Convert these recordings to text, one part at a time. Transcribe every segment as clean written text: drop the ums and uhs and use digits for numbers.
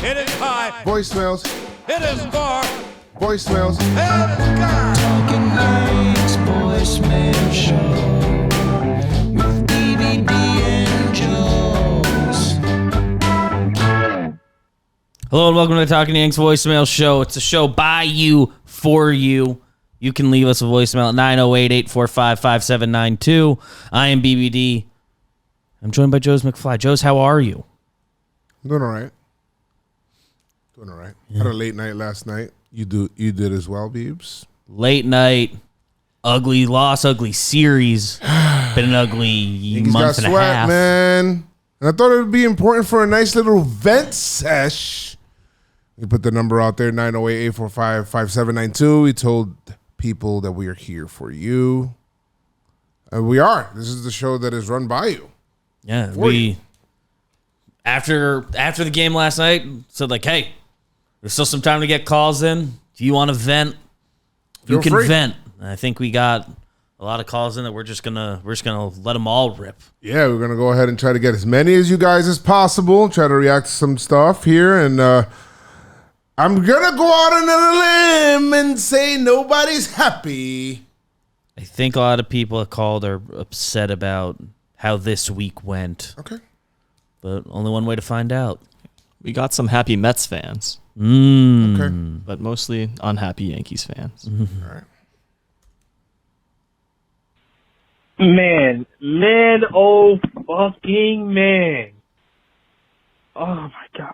It is high. Voicemails. It is far. Voicemails. And it is God. Talkin Yanks voicemail show with BBD and Joez. Hello and welcome to the Talkin Yanks voicemail show. It's a show by you, for you. You can leave us a voicemail at 908-845-5792. I am BBD. I'm joined by Joez McFly. Joez, how are you? I'm doing all right. Yeah. Had a late night last night. You did as well, Beebs. Late night, ugly loss, ugly series. Been an ugly Yankees month got and a swept, half. man. And I thought it would be important for a nice little vent sesh. We put the number out there, 908-845-5792. We told people that we are here for you. And we are. This is the show that is run by you. Yeah, For you. After the game last night, said like, hey, there's still some time to get calls in. Do you want to vent? You Feel can free. vent. And I think we got a lot of calls in that we're just gonna let them all rip. Yeah, we're going to go ahead and try to get as many as you guys as possible. Try to react to some stuff here. And I'm going to go out on a limb and say nobody's happy. I think a lot of people that called are upset about how this week went. Okay. But only one way to find out. We got some happy Mets fans, Okay. but mostly unhappy Yankees fans. All right. Man, oh fucking man. Oh my God.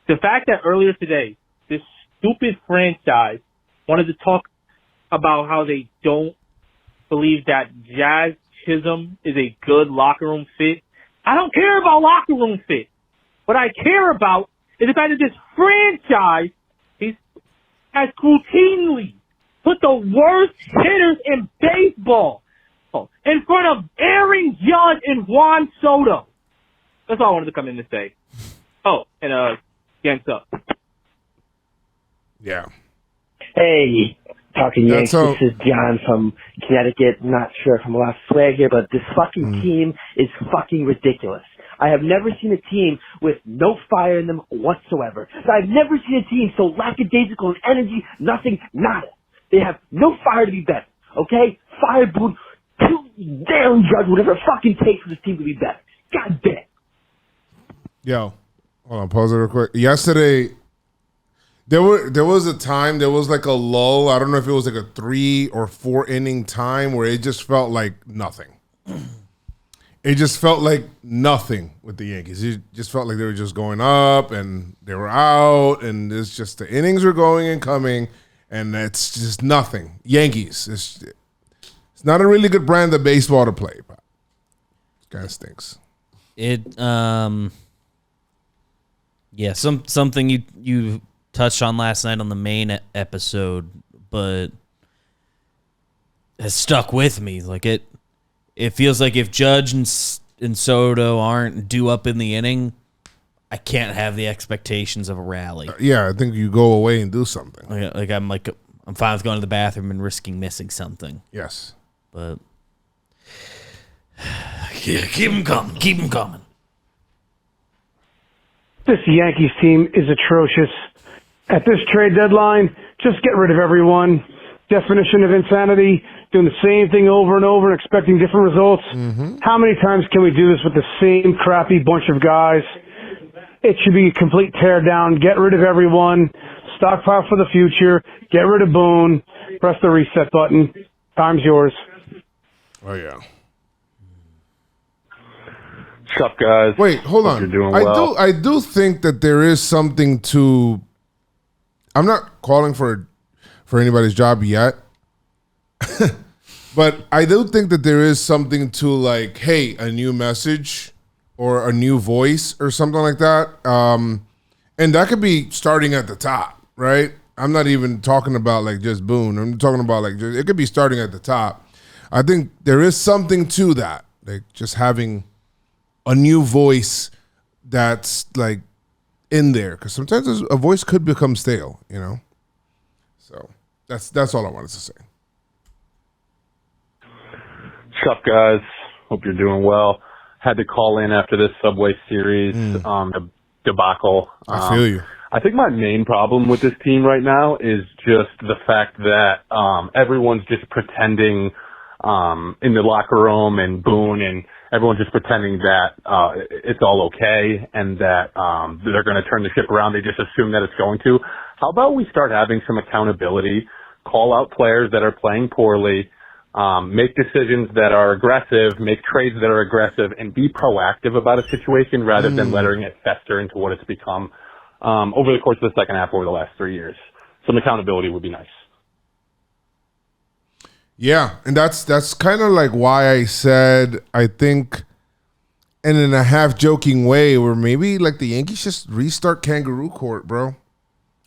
The fact that earlier today, this stupid franchise wanted to talk about how they don't believe that Jazz Chisholm is a good locker room fit. I don't care about locker room fit. What I care about is the fact that this franchise has routinely put the worst hitters in baseball in front of Aaron Judge and Juan Soto. That's all I wanted to come in to say. Oh, and Yanks up. Yeah. Hey, Talkin Yanks, so- this is John from Connecticut. Not sure if I'm allowed to swear here, but this fucking team is fucking ridiculous. I have never seen a team with no fire in them whatsoever. I've never seen a team so lackadaisical in energy, nothing, nada. They have no fire to be better, okay? Fire, Boone, Aaron Judge, whatever it fucking takes for this team to be better. God damn. Yo, hold on, pause it real quick. Yesterday, there was a time, there was like a lull. I don't know if it was like a 3 or 4 inning time where it just felt like nothing. It just felt like nothing with the Yankees. It just felt like they were just going up and they were out, and it's just the innings were going and coming, and it's just nothing. Yankees. It's not a really good brand of baseball to play, but it kind of stinks. Something you touched on last night on the main episode, but has stuck with me. Like it feels like if Judge and Soto aren't due up in the inning, I can't have the expectations of a rally. Yeah, I think you go away and do something. I'm fine with going to the bathroom and risking missing something. Yes. But yeah, keep them coming. This Yankees team is atrocious. At this trade deadline, just get rid of everyone. Definition of insanity, doing the same thing over and over and expecting different results. How many times can we do this with the same crappy bunch of guys? It should be a complete tear down. Get rid of everyone. Stockpile for the future. Get rid of Boone. Press the reset button. Time's yours. Oh, yeah. What's up, guys? Wait, hold on. You're doing well. I do think that there is something to. I'm not calling for anybody's job yet, but I do think that there is something to, like, hey, a new message or a new voice or something like that, and that could be starting at the top, right? I'm not even talking about like just Boone. I'm talking about like it could be starting at the top. I think there is something to that, like just having a new voice that's like in there, because sometimes a voice could become stale, you know. So that's all I wanted to say. What's up, guys? Hope you're doing well. Had to call in after this Subway series. The debacle. I feel you. I think my main problem with this team right now is just the fact that everyone's just pretending in the locker room and Boone and everyone's just pretending that it's all okay and that they're going to turn the ship around. They just assume that it's going to. How about we start having some accountability, call out players that are playing poorly, make decisions that are aggressive, make trades that are aggressive, and be proactive about a situation rather than letting it fester into what it's become over the course of the second half over the last 3 years. Some accountability would be nice. Yeah, and that's kind of like why I said I think, and in a half joking way, where maybe like the Yankees just restart Kangaroo Court, bro.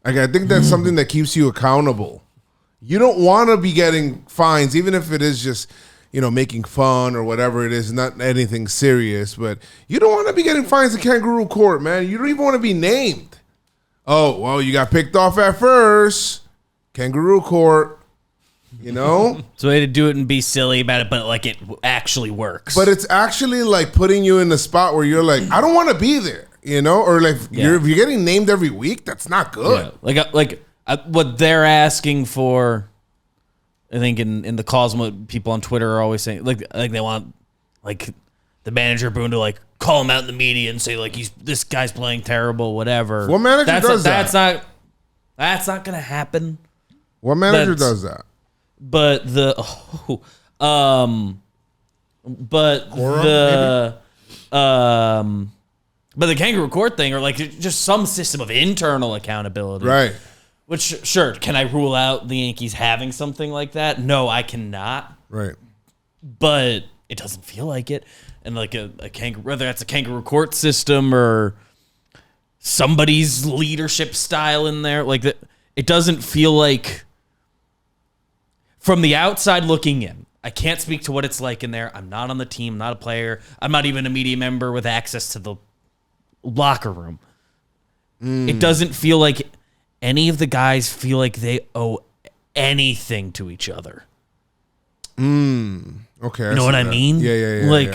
Like I think that's something that keeps you accountable. You don't want to be getting fines, even if it is just, making fun or whatever it is, not anything serious. But you don't want to be getting fines in Kangaroo Court, man. You don't even want to be named. Oh, well, you got picked off at first. Kangaroo Court, It's a way to do it and be silly about it, but like it actually works. But it's actually like putting you in the spot where you're like, I don't want to be there, or like if you're getting named every week, that's not good. Yeah. What they're asking for, I think in the calls, what people on Twitter are always saying, like they want like the manager Boone to like call him out in the media and say like this guy's playing terrible, whatever. What manager does that? That's not gonna happen. What manager does that? But the Kangaroo Court thing, or like just some system of internal accountability, right? Which, sure, can I rule out the Yankees having something like that? No, I cannot. Right. But it doesn't feel like it. And like a kangaroo, whether that's a Kangaroo Court system or somebody's leadership style in there, like that, it doesn't feel like. From the outside looking in, I can't speak to what it's like in there. I'm not on the team, not a player. I'm not even a media member with access to the locker room. It doesn't feel like any of the guys feel like they owe anything to each other. Okay. You know what I mean? Yeah. Like,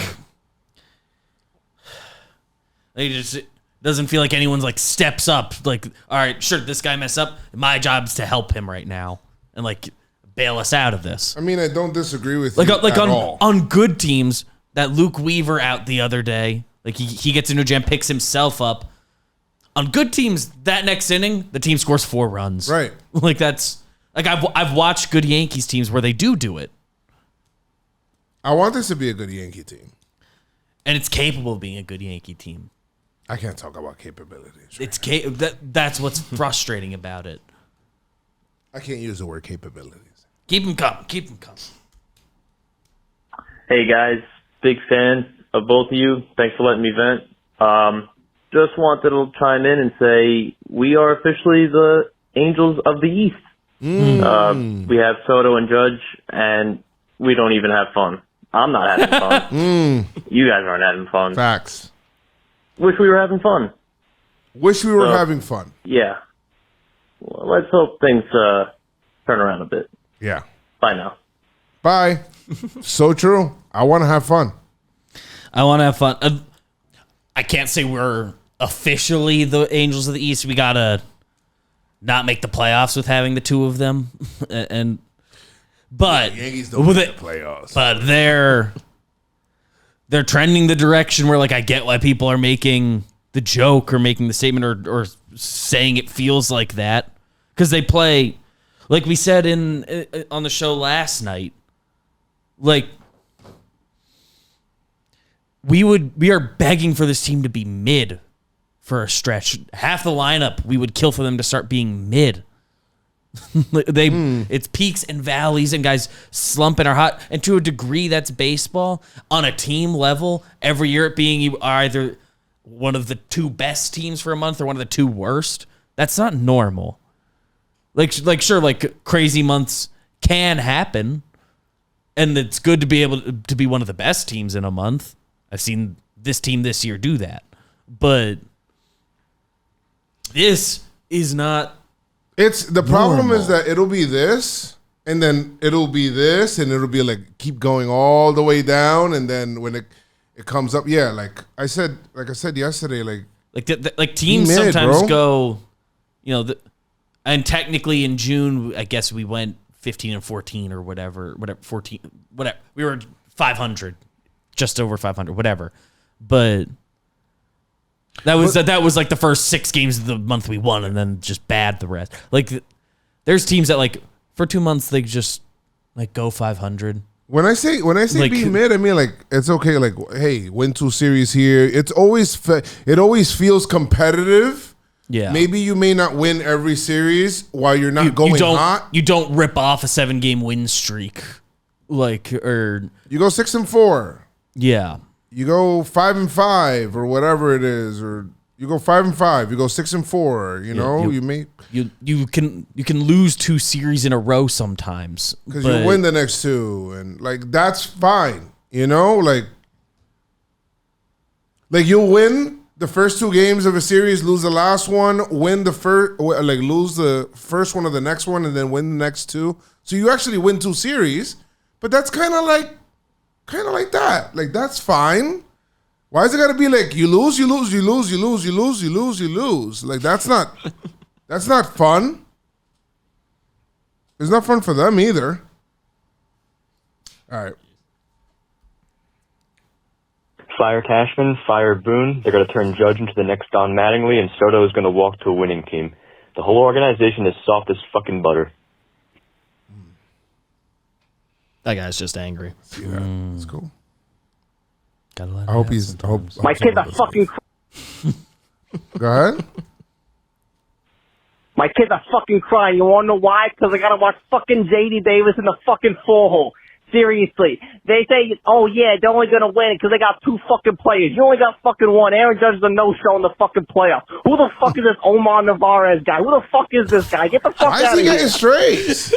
yeah. It doesn't feel like anyone's like steps up. Like, all right, sure, this guy messed up. My job's to help him right now and like bail us out of this. I mean, I don't disagree with like you like at on all. On good teams, that Luke Weaver out the other day, like he gets into a jam, picks himself up. On good teams, that next inning, the team scores 4 runs. Right. Like that's like I've watched good Yankees teams where they do it. I want this to be a good Yankee team, and it's capable of being a good Yankee team. I can't talk about capabilities. It's that's what's frustrating about it. I can't use the word capabilities. Keep them coming. Keep them coming. Hey guys, big fan of both of you. Thanks for letting me vent. Just wanted to chime in and say we are officially the Angels of the East. We have Soto and Judge, and we don't even have fun. I'm not having fun. You guys aren't having fun. Facts. Wish we were having fun. Wish we were having fun. Yeah. Well, let's hope things turn around a bit. Yeah. Bye now. Bye. So true. I want to have fun. I want to have fun. I can't say we're officially the Angels of the East. We gotta not make the playoffs with having the two of them, but Yankees don't make the playoffs. But they're trending the direction where like I get why people are making the joke or making the statement or saying it feels like that because they play like we said on the show last night. Like we are begging for this team to be mid for a stretch. Half the lineup we would kill for them to start being mid. It's peaks and valleys and guys slumping are hot, and to a degree that's baseball. On a team level, every year it being either one of the 2 best teams for a month or one of the 2 worst. That's not normal. Like sure, like crazy months can happen, and it's good to be able to be one of the best teams in a month. I've seen this team this year do that, but this is not. It's the problem normal. is that it'll be this, and then it'll be this, and it'll be like keep going all the way down, and then when it comes up, yeah, like I said yesterday, like Like teams mid, sometimes bro. go, and technically in June, I guess we went 15 and 14 or whatever, 14, whatever. We were 500, just over 500, whatever. But that was like the first 6 games of the month we won, and then just bad the rest. Like there's teams that like for 2 months they just like go 500. When I say Like- be mid, I mean like it's okay. Like, hey, win 2 series here. It always feels competitive. Yeah, Maybe you may not win every series while you're not going hot. You don't rip off a 7-game win streak, or You go 6-4. yeah. You go 5-5 or whatever it is, or you go 5-5. You go 6-4. You can lose 2 series in a row sometimes because you win the next 2, and like that's fine. Like you'll win the first 2 games of a series, lose the last one, lose the first one of the next one, and then win the next 2. So you actually win 2 series, but that's kind of like that. Like that's fine. Why is it gotta be like you lose? Like that's not fun. It's not fun for them either. All right. Fire Cashman, fire Boone. They're going to turn Judge into the next Don Mattingly, and Soto is going to walk to a winning team. The whole organization is soft as fucking butter. That guy's just angry. See that? It's cool. Gotta let I hope he's. I hope My kids are fucking. Go ahead. My kids are fucking crying. You want to know why? Because I gotta watch fucking JD Davis in the fucking 4-hole. Seriously. They say, oh yeah, they're only gonna win because they got 2 fucking players. You only got fucking 1. Aaron Judge is a no-show in the fucking playoffs. Who the fuck is this Omar Narvaez guy? Who the fuck is this guy? Get the fuck Why out is of he here. getting straights?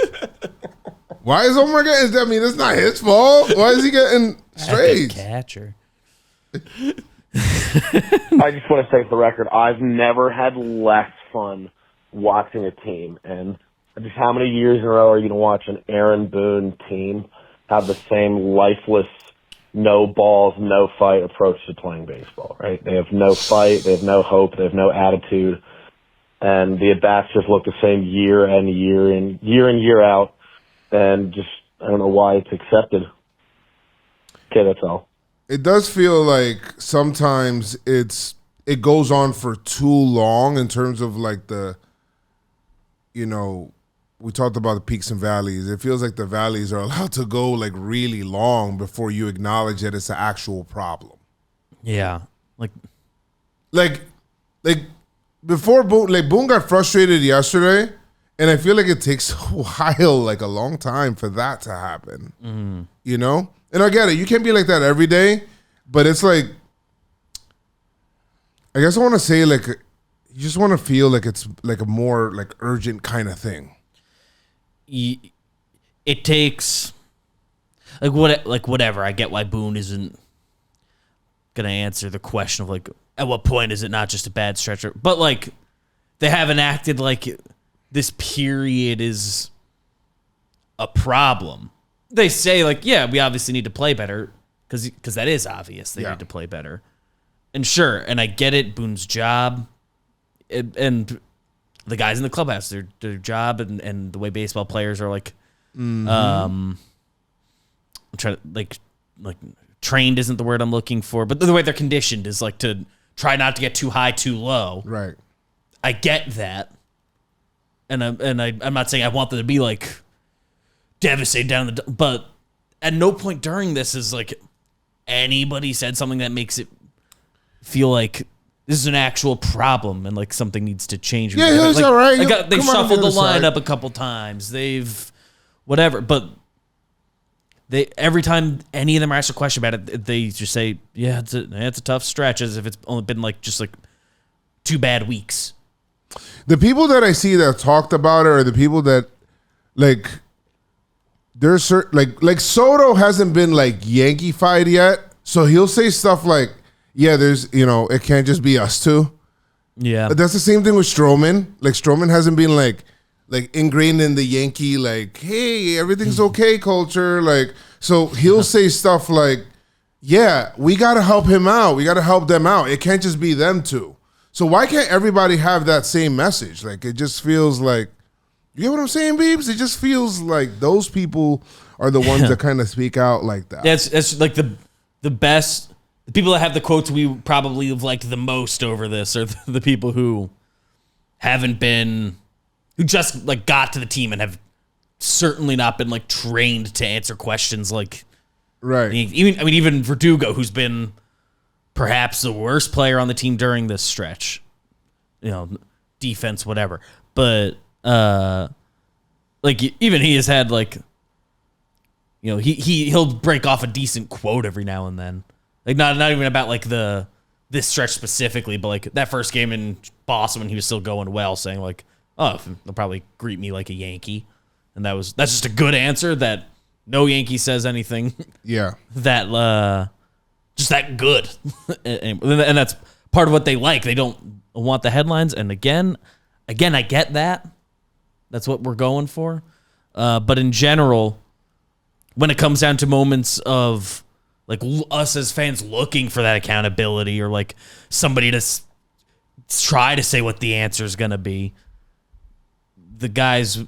Why is Omar getting? I mean, it's not his fault. Why is he getting straight? Catcher. I just want to say for the record, I've never had less fun watching a team. And just how many years in a row are you going to watch an Aaron Boone team have the same lifeless, no balls, no fight approach to playing baseball, right? They have no fight, they have no hope, they have no attitude. And the at-bats just look the same year in, year out. And just, I don't know why it's accepted. Okay, that's all. It does feel like sometimes it goes on for too long in terms of like we talked about the peaks and valleys. It feels like the valleys are allowed to go like really long before you acknowledge that it's an actual problem. Yeah, like before Boone got frustrated yesterday, and I feel like it takes a while, like a long time for that to happen. And I get it. You can't be like that every day, but it's like, I guess I want to say like, you just want to feel like it's like a more like urgent kind of thing. It takes whatever. I get why Boone isn't gonna answer the question of like at what point is it not just a bad stretcher, but like they haven't acted like this period is a problem. They say like, yeah, we obviously need to play better because that is obvious. They need to play better, and sure, and I get it. Boone's job, and the guys in the clubhouse, their job, and the way baseball players are like, I'm trying to like trained isn't the word I'm looking for, but the way they're conditioned is like to try not to get too high, too low. Right. I get that, and I'm not saying I want them to be like devastated down but at no point during this is like anybody said something that makes it feel like this is an actual problem and like something needs to change. Yeah, he's all right. They've shuffled the lineup a couple times. They've whatever, but every time any of them are asked a question about it, they just say, "Yeah, it's a tough stretch," as if it's only been like just like 2 bad weeks. The people that I see that talked about it are the people that like there's certain like Soto hasn't been like Yankee-fied yet, so he'll say stuff like, "Yeah, there's it can't just be us two." Yeah, but that's the same thing with Stroman. Like Stroman hasn't been like ingrained in the Yankee like, "Hey, everything's okay" culture. Like, so he'll say stuff like, "Yeah, we got to help him out. We got to help them out. It can't just be them two." So why can't everybody have that same message? Like, it just feels like, you get what I'm saying, Beebs? It just feels like those people are the ones that kind of speak out like that. That's like the best. The people that have the quotes we probably have liked the most over this are the people who haven't been, who just like got to the team and have certainly not been like trained to answer questions like, right. Even Verdugo, who's been perhaps the worst player on the team during this stretch, defense, whatever. But like even he has had like, he'll break off a decent quote every now and then. Like not even about like this stretch specifically, but like that first game in Boston when he was still going well, saying like, "Oh, they'll probably greet me like a Yankee," and that's just a good answer. That no Yankee says anything. Yeah. That just that good, and that's part of what they like. They don't want the headlines, and again, I get that. That's what we're going for. But in general, when it comes down to moments of like us as fans looking for that accountability or like somebody to try to say what the answer is going to be, the guys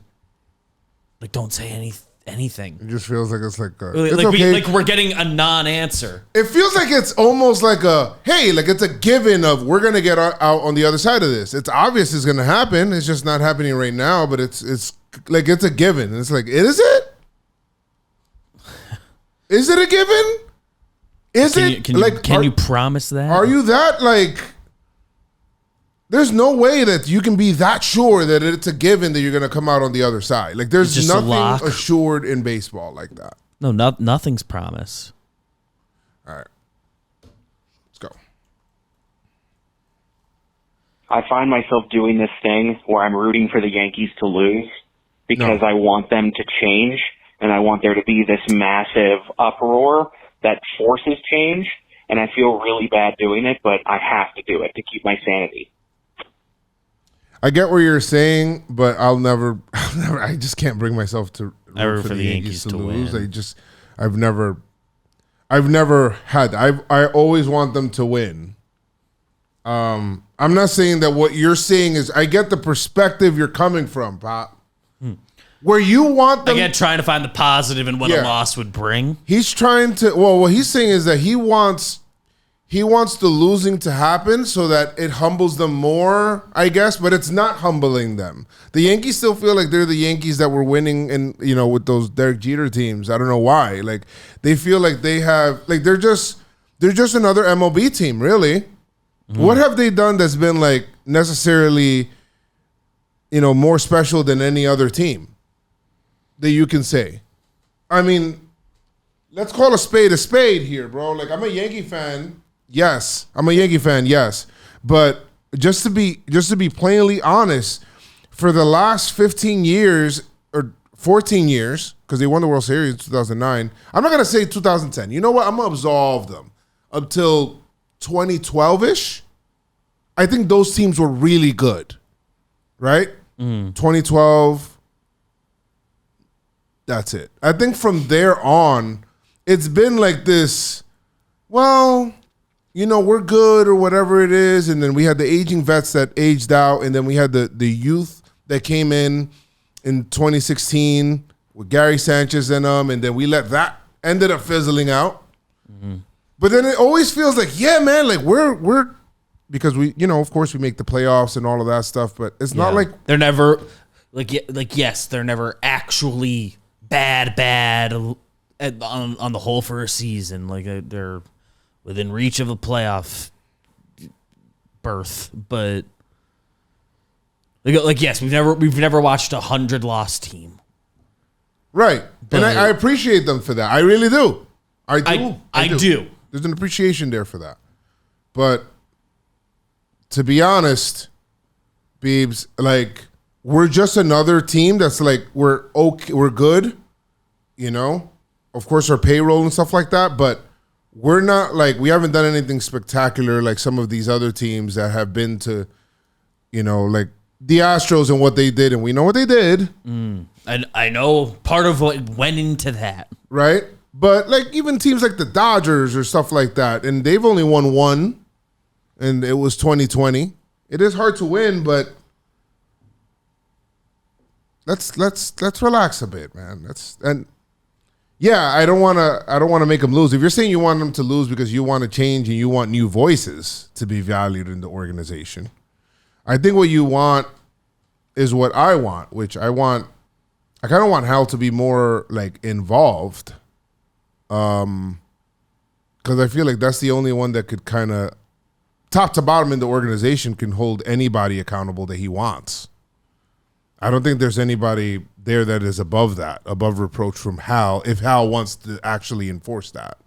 like don't say anything. It just feels like it's like it's okay. We're getting a non-answer. It feels like it's almost like it's a given of we're gonna get out on the other side of this. It's obvious it's gonna happen. It's just not happening right now, but it's like it's a given. It's like, is it? Is it a given? Can you promise that? Are you that like? There's no way that you can be that sure that it's a given that you're going to come out on the other side. Like, there's nothing assured in baseball like that. No, nothing's promise. All right. Let's go. I find myself doing this thing where I'm rooting for the Yankees to lose because I want them to change, and I want there to be this massive uproar that forces change, and I feel really bad doing it, but I have to do it to keep my sanity. I get what you're saying, but I'll never I just can't bring myself to root for the Yankees to lose. Win. I've never had, I always want them to win. I'm not saying that what you're saying is, I get the perspective you're coming from, Pop. Where you want them. Again, trying to find the positive in what a loss would bring. He's trying to, what he's saying is that he wants the losing to happen so that it humbles them more, I guess, but it's not humbling them. The Yankees still feel like they're the Yankees that were winning and with those Derek Jeter teams. I don't know why. Like, they feel like they have, like, they're just another MLB team, really. What have they done that's been like necessarily, more special than any other team that you can say? I mean, let's call a spade here, bro. Like, I'm a Yankee fan. Yes, I'm a Yankee fan. Yes, but just to be plainly honest, for the last 15 years or 14 years, because they won the World Series in 2009. I'm not gonna say 2010. You know what? I'm gonna absolve them until 2012-ish. I think those teams were really good, right? 2012. That's it. I think from there on, it's been like this. Well, we're good or whatever it is. And then we had the aging vets that aged out. And then we had the youth that came in 2016 with Gary Sanchez in them. And then we let that ended up fizzling out. But then it always feels like, yeah, man, like we're because we, of course we make the playoffs and all of that stuff. But it's not like they're never yes, they're never actually bad on the whole for a season. Like they're within reach of a playoff berth, but like yes, we've never watched 100-loss team, right? But, and I appreciate them for that. I really do. I do. There's an appreciation there for that. But to be honest, Beebs, like, we're just another team that's like, we're okay, we're good, Of course, our payroll and stuff like that, but we're not like, we haven't done anything spectacular like some of these other teams that have been to, like the Astros and what they did, and we know what they did. And I know part of what went into that. Right? But like even teams like the Dodgers or stuff like that, and they've only won one, and it was 2020. It is hard to win, but let's relax a bit, man. I don't want to make them lose. If you're saying you want them to lose because you want to change and you want new voices to be valued in the organization, I think what you want is what I want, which I kind of want Hal to be more like involved. Because I feel like that's the only one that could kind of top to bottom in the organization can hold anybody accountable that he wants. I don't think there's anybody there that is above reproach from Hal, if Hal wants to actually enforce that.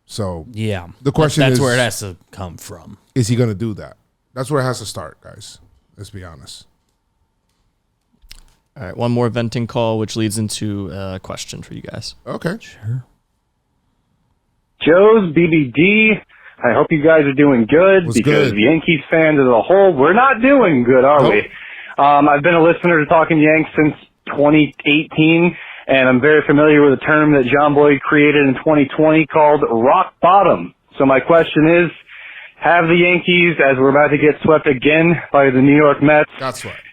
So yeah, the question that's is where it has to come from. Is he going to do that? That's where it has to start, guys. Let's be honest. All right, one more venting call, which leads into a question for you guys. Okay. Sure. Joez, BBD, I hope you guys are doing good because Yankees fans as a whole, we're not doing good, are we? I've been a listener to Talkin Yanks since 2018, and I'm very familiar with a term that John Boyd created in 2020 called rock bottom. So my question is, have the Yankees, as we're about to get swept again by the New York Mets,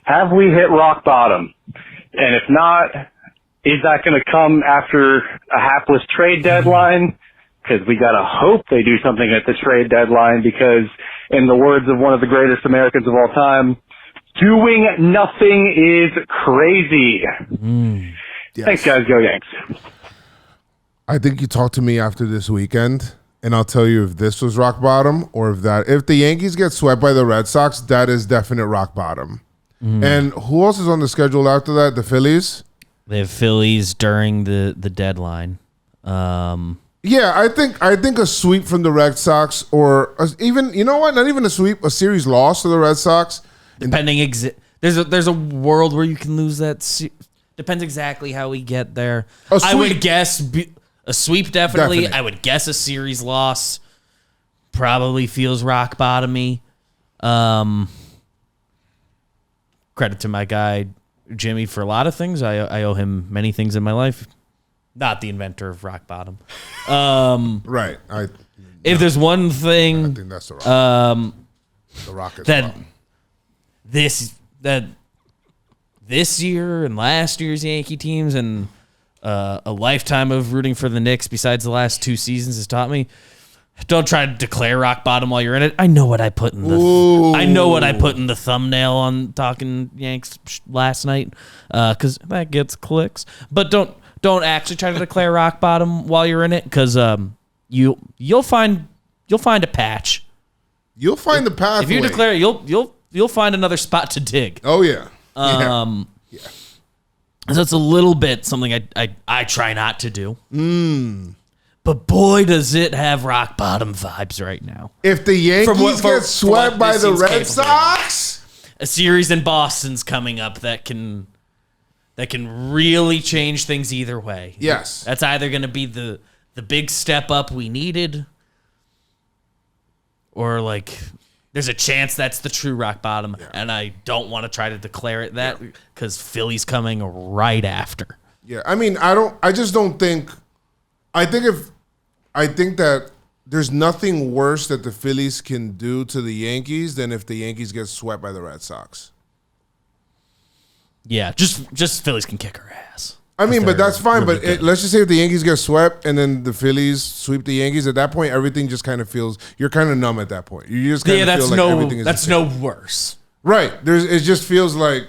have we hit rock bottom? And if not, is that going to come after a hapless trade deadline? Because we got to hope they do something at the trade deadline because, in the words of one of the greatest Americans of all time, doing nothing is crazy. Yes. Thanks, guys. Go Yanks. I think you talk to me after this weekend, and I'll tell you if this was rock bottom or if the Yankees get swept by the Red Sox, that is definite rock bottom. And who else is on the schedule after that? The Phillies? They have Phillies during the deadline. Yeah, I think a sweep from the Red Sox or even, you know what, not even a sweep, a series loss to the Red Sox. Depending, there's a world where you can lose that. Depends exactly how we get there. I would guess a sweep definitely. I would guess a series loss probably feels rock bottomy. Credit to my guy Jimmy for a lot of things. I owe him many things in my life. Not the inventor of rock bottom. Right. If there's one thing, I think that's the rock. The rock is that this year and last year's Yankee teams and a lifetime of rooting for the Knicks besides the last 2 seasons has taught me. Don't try to declare rock bottom while you're in it. I know what I put in the thumbnail on Talkin Yanks last night because that gets clicks. But don't actually try to declare rock bottom while you're in it because you'll find a patch. You'll find the pathway. If you declare it, you'll find another spot to dig. Oh yeah. Yeah. So it's a little bit something I try not to do. But boy, does it have rock bottom vibes right now. If the Yankees get swept by the Red Sox, a series in Boston's coming up that can really change things either way. Yes. That's either going to be the big step up we needed, or like there's a chance that's the true rock bottom, and I don't want to try to declare it that because Philly's coming right after. Yeah, I mean, I just don't think. I think that there's nothing worse that the Phillies can do to the Yankees than if the Yankees get swept by the Red Sox. Yeah, just Phillies can kick our ass. I mean, but that's fine. Really but let's just say if the Yankees get swept and then the Phillies sweep the Yankees, at that point, everything just kind of feels, you're kind of numb at that point. You just kind of feel like everything is that's no worse. Right. It just feels like,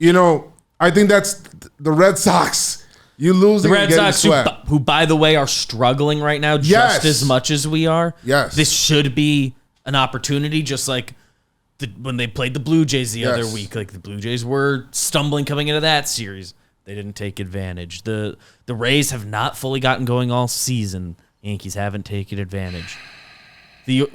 I think that's the Red Sox. You lose the Red Sox, who, by the way, are struggling right now just as much as we are. Yes. This should be an opportunity, just like when they played the Blue Jays the other week. Like the Blue Jays were stumbling coming into that series. They didn't take advantage. The Rays have not fully gotten going all season. Yankees haven't taken advantage. The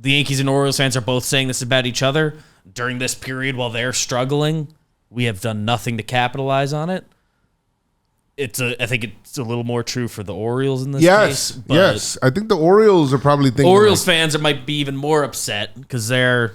Yankees and Orioles fans are both saying this about each other. During this period while they're struggling, we have done nothing to capitalize on it. I think it's a little more true for the Orioles in this case. Yes. I think the Orioles are probably thinking. Orioles fans might be even more upset because they're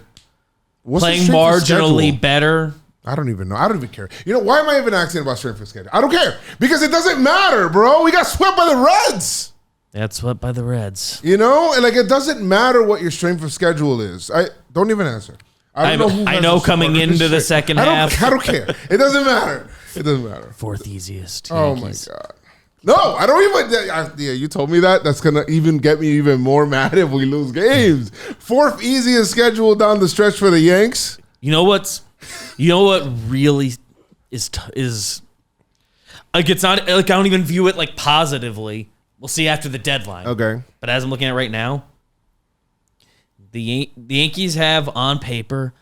playing marginally better. I don't even know. I don't even care. Why am I even asking about strength of schedule? I don't care because it doesn't matter, bro. We got swept by the Reds. That's swept by the Reds. You know, and like it doesn't matter what your strength of schedule is. I don't even answer. I don't know. Who I has know the coming smartest into the shit. second I half. don't care. It doesn't matter. It doesn't matter. Fourth easiest. Oh Yankees. my god. No, I don't even. Yeah, you told me that. That's gonna even get me even more mad if we lose games. Fourth easiest schedule down the stretch for the Yanks. You know what really is like it's not like I don't even view it like positively. We'll see after the deadline. Okay. But as I'm looking at it right now, the Yankees have on paper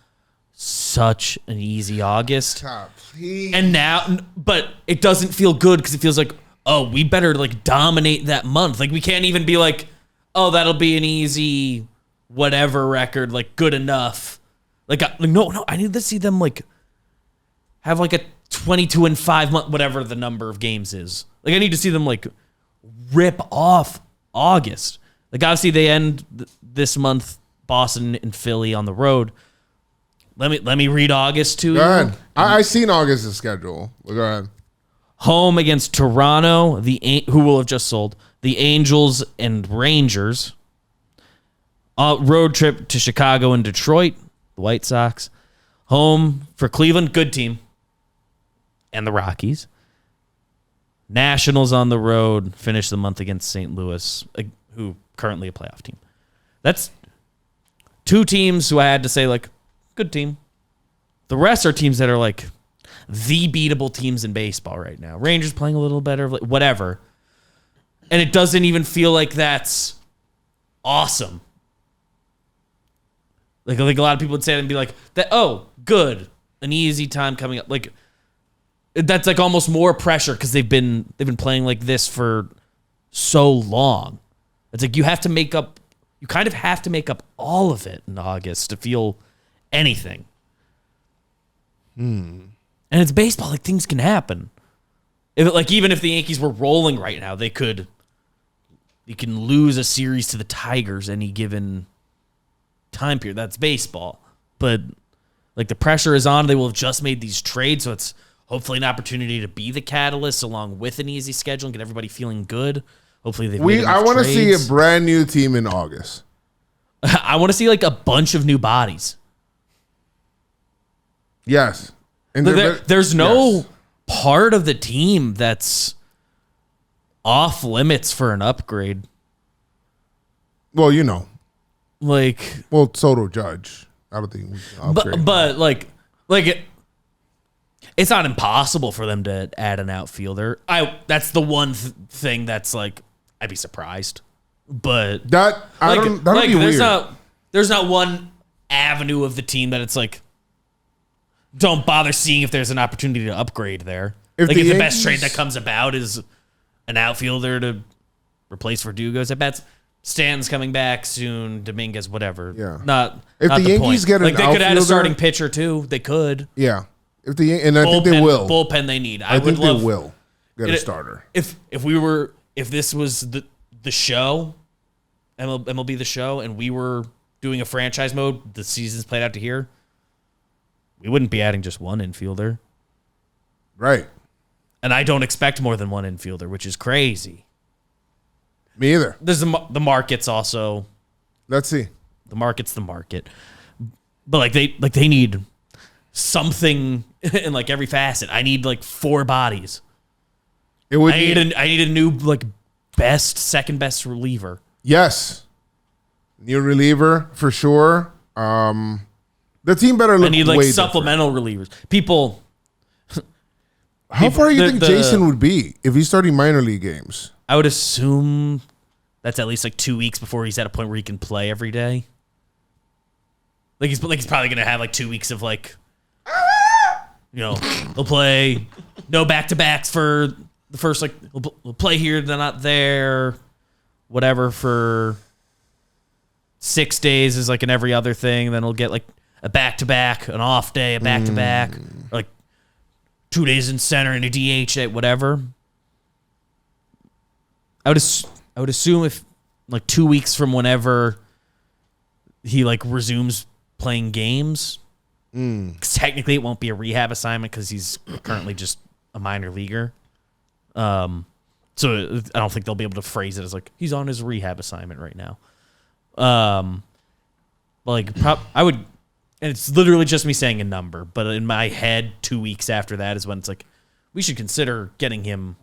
such an easy August. Please. And now, but it doesn't feel good because it feels like, oh, we better like dominate that month. Like we can't even be like, oh, that'll be an easy whatever record, like good enough. Like no, I need to see them like have like a 22-5 month, whatever the number of games is. Like I need to see them like rip off August. Like obviously they end this month Boston and Philly on the road. Let me read August to you. Go ahead. I seen August's schedule. Go ahead. Home against Toronto, who will have just sold, the Angels and Rangers. Road trip to Chicago and Detroit, the White Sox. Home for Cleveland, good team, and the Rockies. Nationals on the road, finish the month against St. Louis, who currently a playoff team. That's two teams who I had to say, like, good team. The rest are teams that are, like, the beatable teams in baseball right now. Rangers playing a little better, whatever. And it doesn't even feel like that's awesome. Like a lot of people would say it and be like, "That oh, good. An easy time coming up." Like that's like almost more pressure because they've been playing like this for so long. It's like you kind of have to make up all of it in August to feel anything. And it's baseball, like things can happen. Even if the Yankees were rolling right now, you can lose a series to the Tigers any given time period. That's baseball. But like the pressure is on. They will have just made these trades, so it's hopefully an opportunity to be the catalyst along with an easy schedule and get everybody feeling good. Hopefully I want to see a brand new team in August. I want to see like a bunch of new bodies. Yes. And there's no part of the team that's off limits for an upgrade. Well, you know. Well, Soto Judge. I don't think we can upgrade. But it's not impossible for them to add an outfielder. That's the one thing that's like I'd be surprised. But that'd be weird. There's not one avenue of the team that it's like don't bother seeing if there's an opportunity to upgrade there. If the best trade that comes about is an outfielder to replace Verdugo's, I bet Stanton's coming back soon, Dominguez, whatever. Yeah. If the Yankees get an they could add a outfielder- starting pitcher too. They could. Yeah. I think they will. Bullpen they need. I think they will get a starter. If this was the show, MLB the show, and we were doing a franchise mode, the season's played out to here, we wouldn't be adding just one infielder. Right. And I don't expect more than one infielder, which is crazy. Me either. There's the market's also. Let's see. The market's the market, but they need something in like every facet. I need like 4 bodies. I need a new like second best reliever. Yes, new reliever for sure. The team better look. I need like way supplemental relievers. People. How far do you think Jason would be if he's starting minor league games? I would assume that's at least like 2 weeks before he's at a point where he can play every day. Like he's probably gonna have like 2 weeks of like, they'll play no back-to-backs for the first like we'll play here, they're not there, whatever for 6 days is like an every other thing. Then he'll get like a back-to-back, an off day, a back-to-back, or like 2 days in center and a DH day, whatever. I would assume if like 2 weeks from whenever he like resumes playing games, because technically it won't be a rehab assignment because he's currently just a minor leaguer. So I don't think they'll be able to phrase it as like he's on his rehab assignment right now. I would, and it's literally just me saying a number, but in my head, 2 weeks after that is when it's like we should consider getting him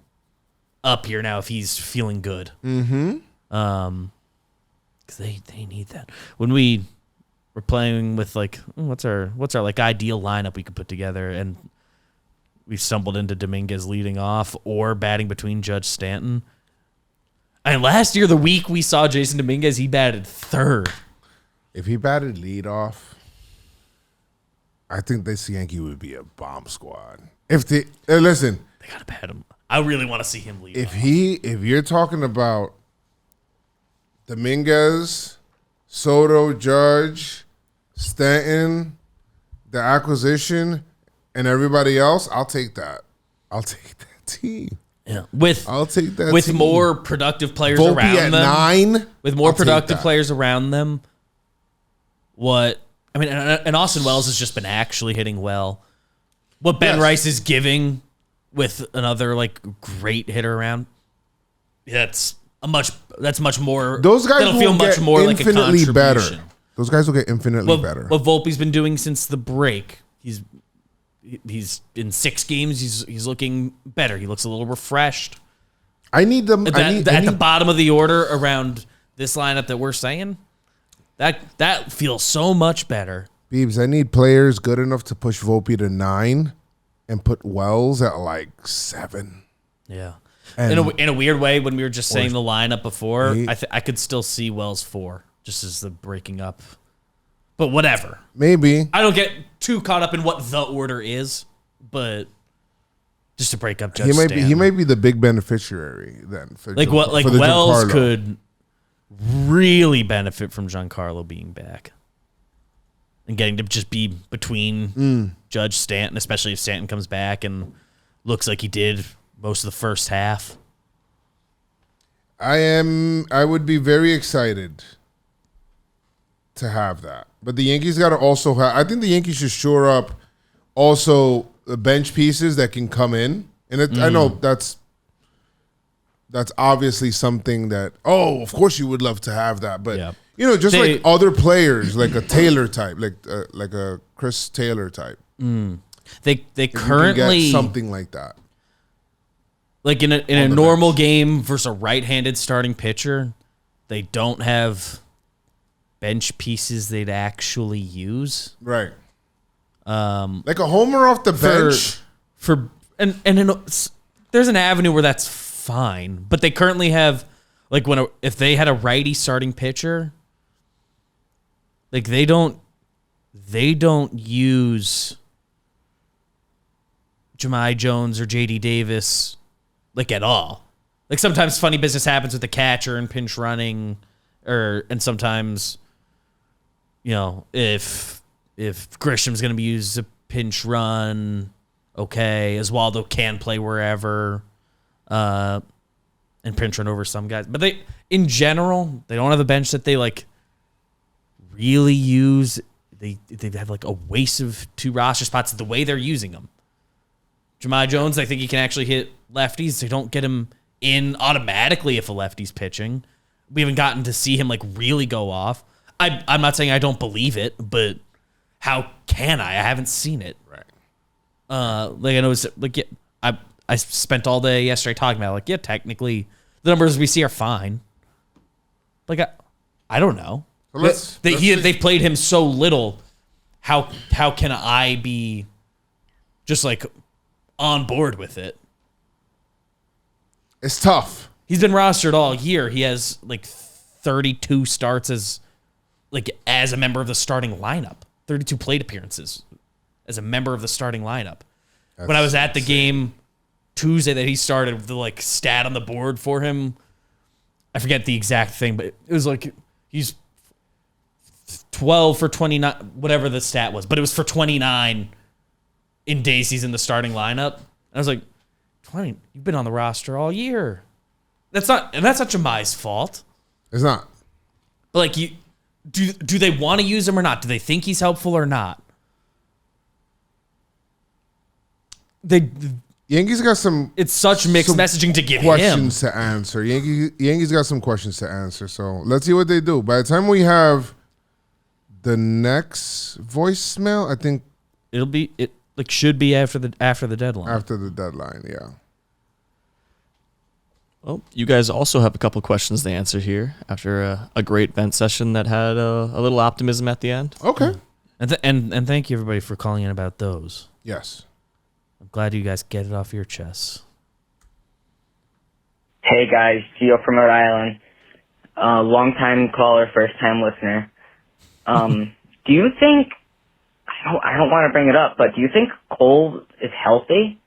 up here now if he's feeling good. Mm-hmm. Because they need that. When we're playing with like what's our like ideal lineup we could put together, and we stumbled into Dominguez leading off or batting between Judge Stanton. And last year, the week we saw Jason Dominguez, he batted third. If he batted leadoff, I think this Yankee would be a bomb squad. If they listen, they gotta bat him. I really want to see him lead. If you're talking about Dominguez, Soto, Judge, Stanton, the acquisition, and everybody else, I'll take that. I'll take that team. Yeah, I'll take that with team. more productive players Volpe around at them. 9. With more I'll take productive that. players around them. And Austin Wells has just been actually hitting well. What Ben Rice is giving with another like great hitter around, that's much more. Those guys that'll will feel much get more like a infinitely better. contribution. Those guys will get infinitely better. What Volpe's been doing since the break, he's in 6 games. He's looking better. He looks a little refreshed. I need them At the bottom of the order around this lineup that we're saying. That feels so much better. Beebs, I need players good enough to push Volpe to 9 and put Wells at like 7. Yeah. And in a weird way, when we were just saying the lineup before, 8. I could still see Wells 4 just as the breaking up. But whatever. Maybe. I don't get too caught up in what the order is, but just to break up Judge Stanton. He may be the big beneficiary then. For Wells Giancarlo. could really benefit from Giancarlo being back and getting to just be between Judge Stanton, especially if Stanton comes back and looks like he did most of the first half. I would be very excited to have that. But the Yankees got to also have, I think the Yankees should shore up also the bench pieces that can come in. And I know that's obviously something that, of course you would love to have that. But, just like other players, like a Taylor type, like a Chris Taylor type. They If currently you can get something like that. Like in a normal game versus a right-handed starting pitcher, they don't have bench pieces they'd actually use. Right. Like a homer off the bench. There's an avenue where that's fine, but they currently have like if they had a righty starting pitcher, like they don't use Jahmai Jones or JD Davis like at all. Like sometimes funny business happens with the catcher and pinch running, and sometimes if Grisham's going to be used as a pinch run, okay, Oswaldo can play wherever, and pinch run over some guys. But in general, they don't have a bench that they like really use. They have like a waste of 2 roster spots the way they're using them. Jahmai Jones, I think he can actually hit lefties. They don't get him in automatically if a lefty's pitching. We haven't gotten to see him like really go off. I'm not saying I don't believe it, but how can I? I haven't seen it. Right. Like I know it's like I spent all day yesterday talking about technically the numbers we see are fine. Like I don't know. Well, they played him so little. How can I be just like on board with it? It's tough. He's been rostered all year. He has like 32 starts as a member of the starting lineup. 32 plate appearances as a member of the starting lineup. When I was at the game Tuesday that he started, the stat on the board for him, I forget the exact thing, but it was like he's 12 for 29, whatever the stat was, but it was for 29 in days he's in the starting lineup. And I was like, 20, you've been on the roster all year. That's not Jahmai's fault. It's not. But do they want to use him or not? Do they think he's helpful or not? Yankees got some. It's such mixed messaging to give questions to answer. Yankees got some questions to answer. So let's see what they do. By the time we have the next voicemail, I think it should be after the deadline. After the deadline, yeah. Well, you guys also have a couple questions to answer here after a great vent session that had a little optimism at the end. Okay. And thank you everybody for calling in about those. Yes. I'm glad you guys get it off your chests. Hey guys, Gio from Rhode Island. Long time caller, first time listener. Do you think, I don't want to bring it up, but do you think Cole is healthy?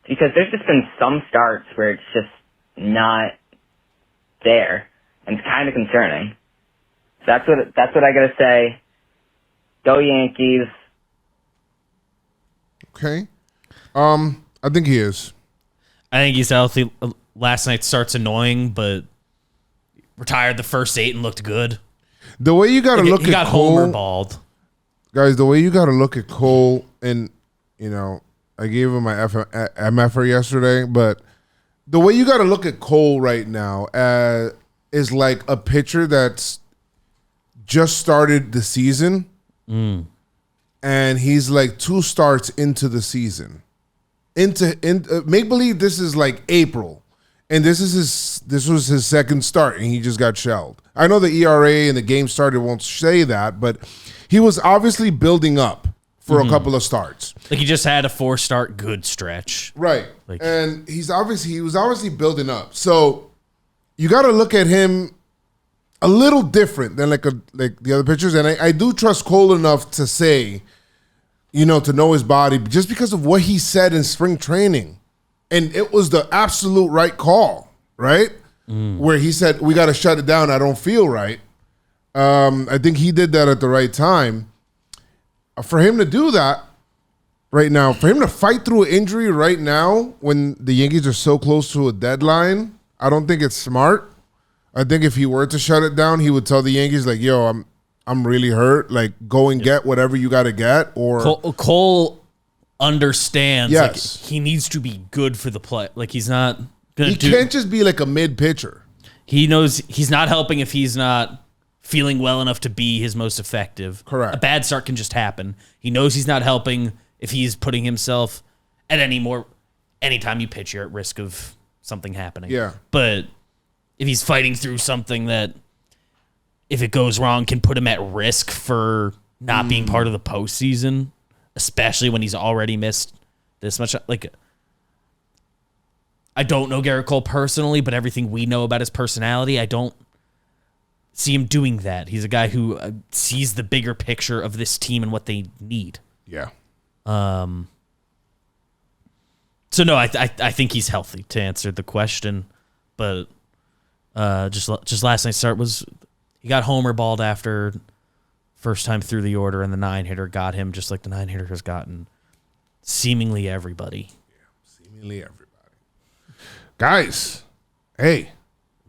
Because there's just been some starts where it's just not there, and it's kind of concerning. That's what I gotta say. Go Yankees. Okay. I think he is. I think he's healthy. Last night's start's annoying, but retired the first 8 and looked good. The way you got to look he at got Cole, homer balled. Guys, the way you got to look at Cole, and I gave him my MFR yesterday, but the way you got to look at Cole right now is like a pitcher that's just started the season, and he's like 2 starts into the season. Make believe this is like April, and this was his second start, and he just got shelled. I know the ERA and the game started won't say that, but he was obviously building up for a couple of starts. Like he just had a 4-start good stretch, right? And he was obviously building up. So you got to look at him a little different than like the other pitchers, and I do trust Cole enough to say, to know his body just because of what he said in spring training. And it was the absolute right call, right? Where he said, we got to shut it down. I don't feel right. I think he did that at the right time. For him to do that right now, for him to fight through an injury right now when the Yankees are so close to a deadline, I don't think it's smart. I think if he were to shut it down, he would tell the Yankees, like, yo, I'm really hurt. Like, go and get whatever you got to get. Or Cole understands. Yes. Like, he needs to be good for the play. Like, he's not gonna. He can't just be like a mid pitcher. He knows he's not helping if he's not feeling well enough to be his most effective. Correct. A bad start can just happen. He knows he's not helping if he's putting himself at anytime you pitch, you're at risk of something happening. Yeah. But if he's fighting through something that, if it goes wrong, can put him at risk for not being part of the postseason, especially when he's already missed this much. Like, I don't know Garrett Cole personally, but everything we know about his personality, I don't see him doing that. He's a guy who sees the bigger picture of this team and what they need. Yeah. So no, I think he's healthy, to answer the question, but just last night's start was, he got homer balled after first time through the order, and the 9-hitter got him just like the 9-hitter has gotten seemingly everybody. Yeah, seemingly everybody. Guys, hey,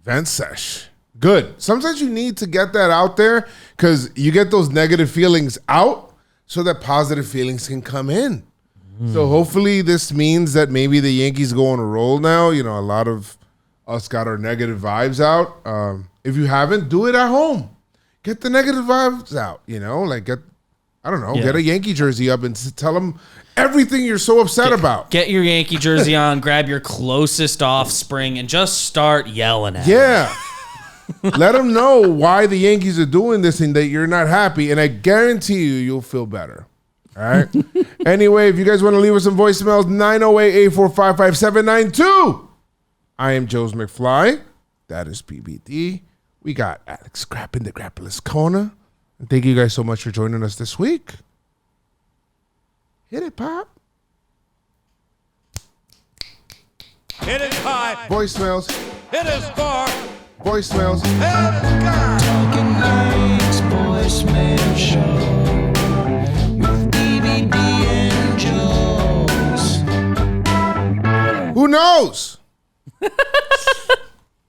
vent sesh. Good. Sometimes you need to get that out there because you get those negative feelings out so that positive feelings can come in. So hopefully this means that maybe the Yankees go on a roll now. A lot of us got our negative vibes out. If you haven't, do it at home. Get the negative vibes out, get a Yankee jersey up and tell them everything you're so upset about. Get your Yankee jersey on, grab your closest offspring, and just start yelling at them. Let them know why the Yankees are doing this and that you're not happy, and I guarantee you'll feel better. All right? Anyway, if you guys want to leave us some voicemails, 908-845-5792. I am Joez McFly. That is BBD. We got Alex Scrapp in the Grappler's Corner. And thank you guys so much for joining us this week. Hit it, Pop. Hit it high. Voicemails. Hit it far. Voicemails. Talkin Yanks voicemail show with BBD and Joez. Who knows?